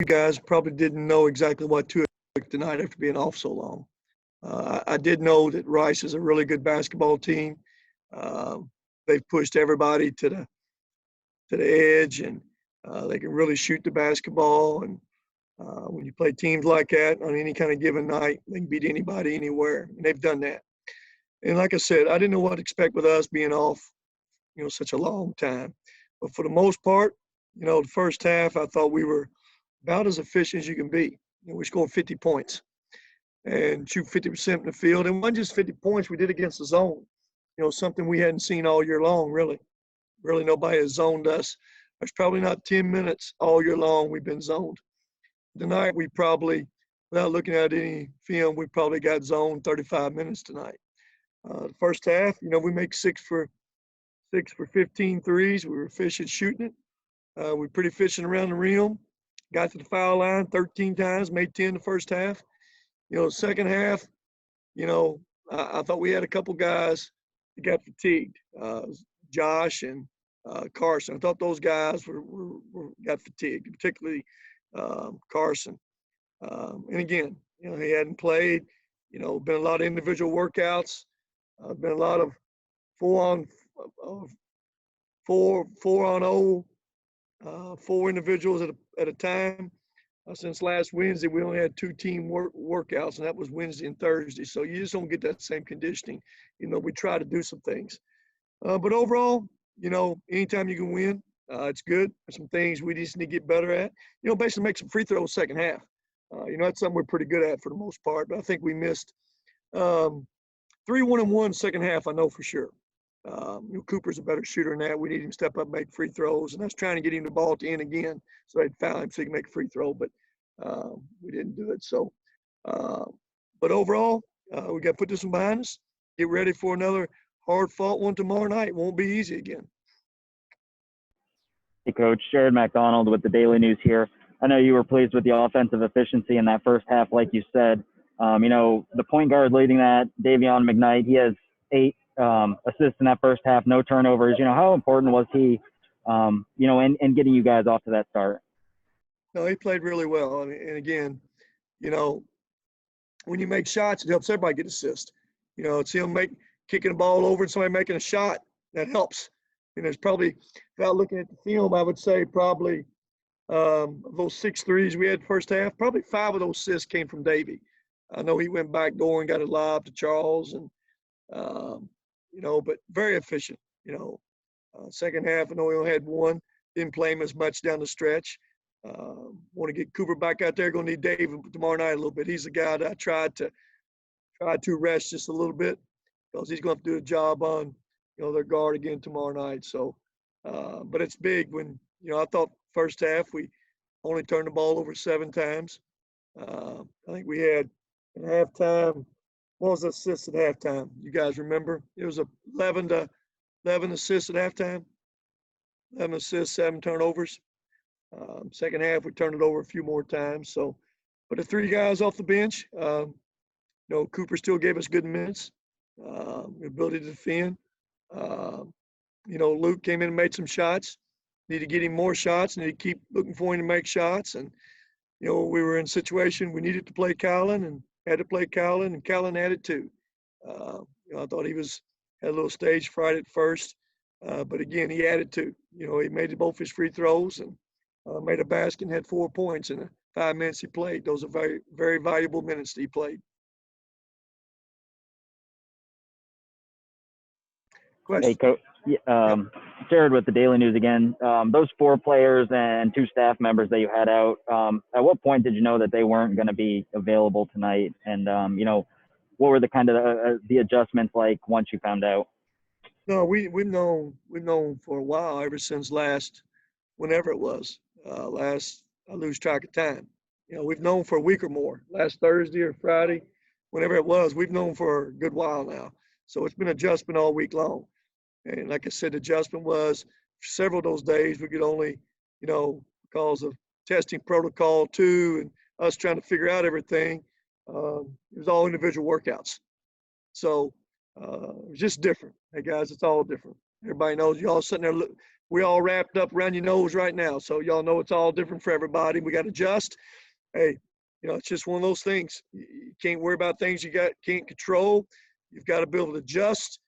guys probably didn't know exactly what to expect tonight after being off so long. I did know that Rice is a really good basketball team. Uh, they've pushed everybody to the edge, and they can really shoot the basketball. And when you play teams like that on any kind of given night, they can beat anybody anywhere, and they've done that. And like I said, I didn't know what to expect with us being off, such a long time. But for the most part, the first half, I thought we were about as efficient as you can be. We scored 50 points and shoot 50% in the field. And wasn't just 50 points, we did against the zone, something we hadn't seen all year long, really. Really, nobody has zoned us. There's probably not 10 minutes all year long we've been zoned. Tonight, we probably, without looking at any film, we probably got zoned 35 minutes tonight. The first half, we make 6 for 15 threes. We were efficient shooting it. We were pretty efficient around the rim. Got to the foul line 13 times, made 10 the first half. The second half, I thought we had a couple guys that got fatigued. Josh and Carson. I thought those guys got fatigued, particularly Carson. And again, he hadn't played. Been a lot of individual workouts. Been a lot of four on 0, 4 individuals at a time. Since last Wednesday, we only had 2 team workouts, and that was Wednesday and Thursday. So you just don't get that same conditioning. We try to do some things. But overall, anytime you can win, it's good. There's some things we just need to get better at. Basically make some free throws second half. That's something we're pretty good at for the most part. But I think we missed 3 1-and-1 second half, I know for sure. Cooper's a better shooter than that. We need him to step up and make free throws. And I was trying to get him the ball at the end again so they'd foul him so he can make a free throw. But we didn't do it. So, but overall, we got to put this one behind us, get ready for another hard-fought one tomorrow night. It won't be easy again. Hey, Coach. Jared McDonald with the Daily News here. I know you were pleased with the offensive efficiency in that first half, like you said. The point guard leading that, Davion McKnight, he has 8 assists in that first half, no turnovers. How important was he, in getting you guys off to that start? No, he played really well. And again, when you make shots, it helps everybody get assists. It's him kicking the ball over and somebody making a shot, that helps. There's probably, without looking at the film, I would say probably those 6 threes we had first half, probably 5 of those assists came from Davey. I know he went back door and got a lob to Charles, and but very efficient. Second half, I know he only had 1, didn't play him as much down the stretch. Want to get Cooper back out there. Going to need David tomorrow night a little bit. He's the guy that I tried to rest just a little bit, because he's going to have to do a job on, their guard again tomorrow night. So, but it's big when, I thought first half we only turned the ball over 7 times. I think we had at halftime, what was the assists at halftime? You guys remember? It was 11 assists at halftime. 11 assists, 7 turnovers. Second half, we turned it over a few more times. So, but the 3 guys off the bench, Cooper still gave us good minutes, the ability to defend. Luke came in and made some shots. Need to get him more shots. Need to keep looking for him to make shots. And, we were in a situation we needed to play Colin and had to play Colin, and Colin added too. I thought he had a little stage fright at first, but again, he added too. He made both his free throws and made a basket and had 4 points in the 5 minutes he played. Those are very, very valuable minutes that he played. Question. Hey, Coach. Jared with the Daily News again. Those 4 players and 2 staff members that you had out, at what point did you know that they weren't going to be available tonight? And, what were the kind of the adjustments like once you found out? No, we've known for a while, ever since whenever it was. I lose track of time. We've known for a week or more, last Thursday or Friday, whenever it was. We've known for a good while now. So it's been adjustment all week long. And like I said, adjustment was several of those days we could only, because of testing protocol too, and us trying to figure out everything, it was all individual workouts. So it was just different. Hey guys, it's all different. Everybody knows you all sitting there we all wrapped up around your nose right now. So y'all know it's all different for everybody. We got to adjust. Hey, it's just one of those things. You can't worry about things you can't control. You've got to be able to adjust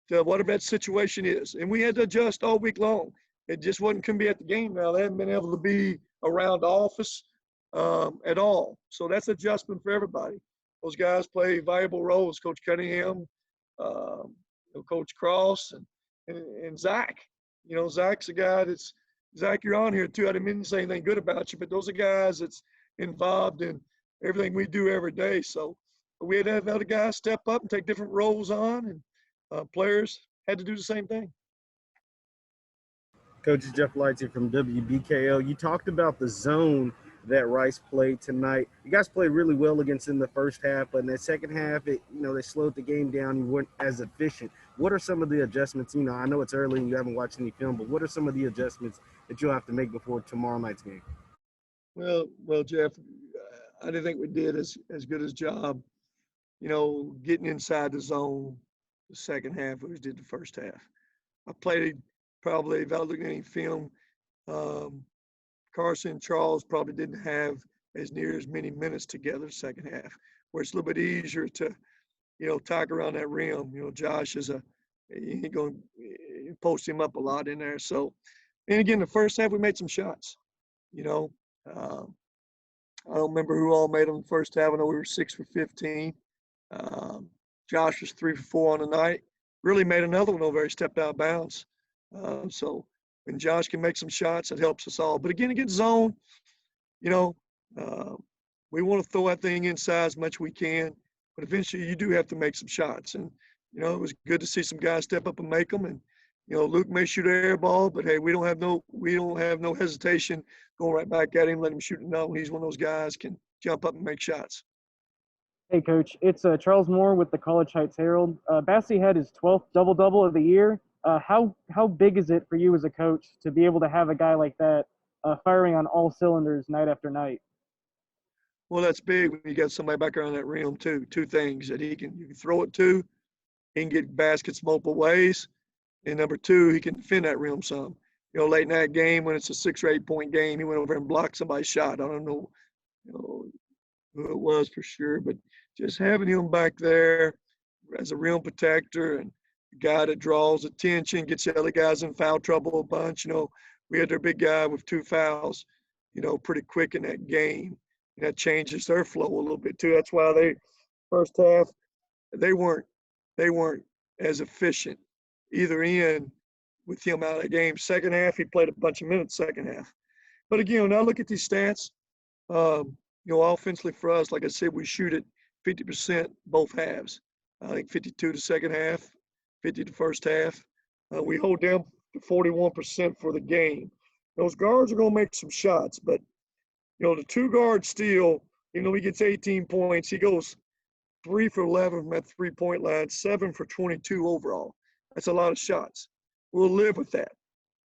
to whatever that situation is. And we had to adjust all week long. It just wasn't going to be at the game now. They haven't been able to be around the office at all. So that's adjustment for everybody. Those guys play valuable roles. Coach Cunningham, Coach Cross, and Zach. Zach's a guy Zach, you're on here too. I didn't mean to say anything good about you, but those are guys that's involved in everything we do every day. So we had to have other guys step up and take different roles on, and players had to do the same thing. Coach Jeff Lights here from WBKO. You talked about the zone that Rice played tonight. You guys played really well against in the first half, but in the second half, they slowed the game down. You weren't as efficient. What are some of the adjustments? I know it's early and you haven't watched any film, but what are some of the adjustments that you'll have to make before tomorrow night's game? Well, Jeff, I didn't think we did as good a job, getting inside the zone the second half as we did the first half. I played probably, if I look at any film, Carson and Charles probably didn't have as near as many minutes together second half, where it's a little bit easier to, tack around that rim. Josh is he's going to post him up a lot in there. So, and again, the first half we made some shots. I don't remember who all made them the first half. I know we were 6 for 15. Josh was 3 for 4 on the night. Really made another one over. He stepped out of bounds. So when Josh can make some shots, it helps us all. But again, against zone, we want to throw that thing inside as much as we can. But eventually, you do have to make some shots. And it was good to see some guys step up and make them. And Luke may shoot an air ball, but hey, we don't have no hesitation going right back at him, let him shoot it down. He's one of those guys can jump up and make shots. Hey, Coach. It's Charles Moore with the College Heights Herald. Bassey had his 12th double-double of the year. How big is it for you as a coach to be able to have a guy like that firing on all cylinders night after night? Well, that's big when you got somebody back around that rim too. Two things that you can throw it to, he can get baskets multiple ways, and number two, he can defend that rim some. Late in that game when it's a 6 or 8 point game, he went over and blocked somebody's shot. I don't know, who it was for sure, but just having him back there as a rim protector and a guy that draws attention, gets the other guys in foul trouble a bunch. We had their big guy with 2 fouls, pretty quick in that game. And that changes their flow a little bit too. That's why they first half they weren't as efficient either end with him out of the game. Second half, he played a bunch of minutes second half. But again, when I look at these stats, offensively for us, like I said, we shoot at 50% both halves. I think 52 the second half, 50 the first half. We hold them to 41% for the game. Those guards are going to make some shots, but the 2 guard steal, he gets 18 points. He goes 3 for 11 from that 3-point line, 7 for 22 overall. That's a lot of shots. We'll live with that.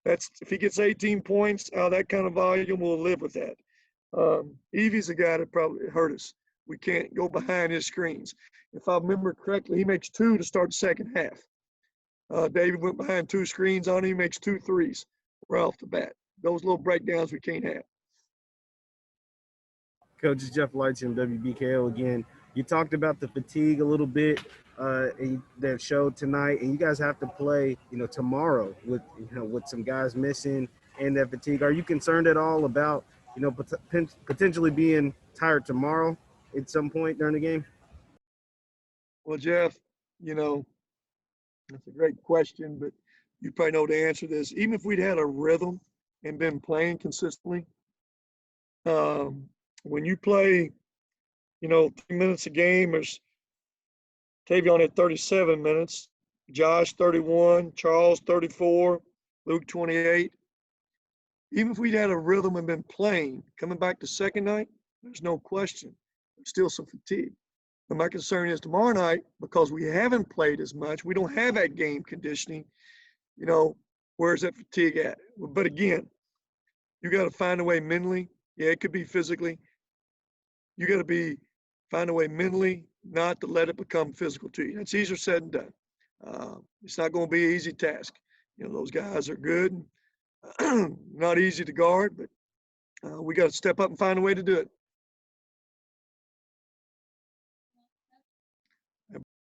If he gets 18 points out of that kind of volume, we'll live with that. Evie's a guy that probably hurt us. We can't go behind his screens. If I remember correctly, he makes 2 to start the second half. David went behind 2 screens on him. He makes 2 threes right off the bat. Those little breakdowns we can't have. Coach Jeff Lights from WBKO again. You talked about the fatigue a little bit that showed tonight, and you guys have to play, tomorrow with some guys missing and that fatigue. Are you concerned at all about, potentially being tired tomorrow at some point during the game? Well, Jeff, that's a great question, but you probably know the answer to this. Even if we'd had a rhythm and been playing consistently, when you play, 3 minutes a game, there's Tavion at 37 minutes, Josh 31, Charles 34, Luke 28. Even if we'd had a rhythm and been playing, coming back to second night, there's no question. There's still some fatigue. But my concern is tomorrow night, because we haven't played as much, we don't have that game conditioning, where's that fatigue at? But again, you got to find a way mentally. Yeah, it could be physically. You got to find a way mentally not to let it become physical to you. It's easier said than done. It's not going to be an easy task. Those guys are good. not easy to guard, but we got to step up and find a way to do it.